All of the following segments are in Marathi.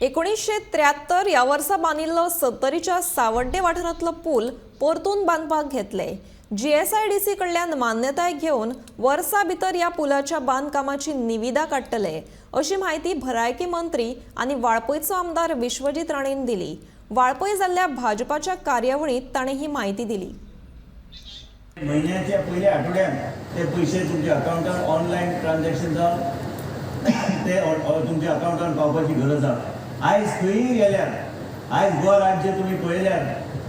1973 या वर्सा बांदिल्लो सत्तरीच्या सावड्डे वाठारांतलो पूल परतून बांदपाक घेतले। GSIDC कडल्यान मान्यताय घेवन वर्सा भितर या पुलाच्या बांदकामाची निविदा काडटले, अशी माहिती भलायकी मंत्री आनी वाळपयचो आमदार विश्वजीत राणेन दिली। वाळपय जाल्ल्या भाजपाच्या कार्यावळीत ताणें ही माहिती दिली। महिन्याच्या पहिल्या आठवड्यात ते पैसे तुमच्या अकाउंटात ऑनलाईन ट्रान्झॅक्शन जावन ते तुमच्या अकाउंटात पावपाची गरज आसा। आयज खंयी गेल्यार आयज गोवा राज्य तुम्ही पळयल्यार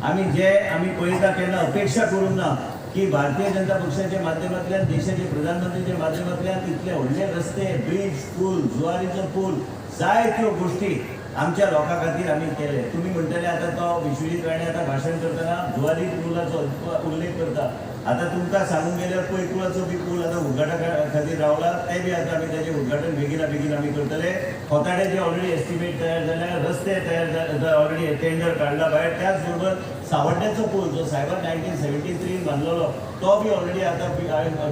आमी पळयता केन्ना अपेक्षा करूंक ना की भारतीय जनता पक्षाच्या माध्यमांतल्यान देशाचे प्रधानमंत्रीच्या माध्यमांतल्यान इतले व्हडले रस्ते, ब्रिज, पूल, जुवारीचो पूल, जायत्यो गोष्टी आमच्या लोकां खातीर आमी केले। तुम्ही म्हणटले आता तो विश्वजीत राणे आता भाषण करतना जुवारी पुलाचो उल्लेख करता। आता तुमकां सांगून गेल्यार पैकुळाचो बी पूल आता उद्घाटना खातीर रावला, ते बी आता आमी त्याचे उद्घाटन बेगीन आमी करतले। खोताड्याचे ऑलरेडी एस्टिमेट तयार जाल्यार, रस्ते तयार ऑलरेडी टेंडर काढला भायर। त्याच बरोबर सावड्ड्याचो पूल जो सायबर 1973 बांदलेलो तो बी ऑलरेडी आता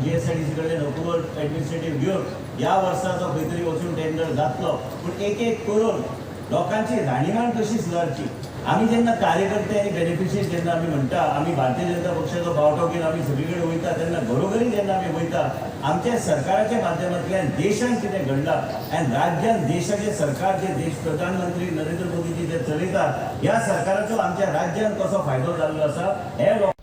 GSIDC कडेन अप्रुवल एडमिनिस्ट्रेटिव्ह घेवन ह्या वर्साचो खंय तरी वचून टेंडर जातलो। पूण एक करून लोकांची राहणीमान कशी सुधारची, आम्ही जेन्ना कार्यकर्ते आणि बेनिफिशियरी जेन्ना आमी म्हणटा, आमी भारतीय जनता पक्षाचो बावटो घेवन आमी सगळीकडे वयता, तेन्ना घरोघरी जेन्ना आमी वयता, आमच्या सरकाराच्या माध्यमांतल्यान देशान कितें घडलां आनी राज्यान देशाचे सरकार जे देश प्रधानमंत्री नरेंद्र मोदीजी जे चलयतात, ह्या सरकाराचो आमच्या राज्यान कसो फायदो जाल्लो आसा हे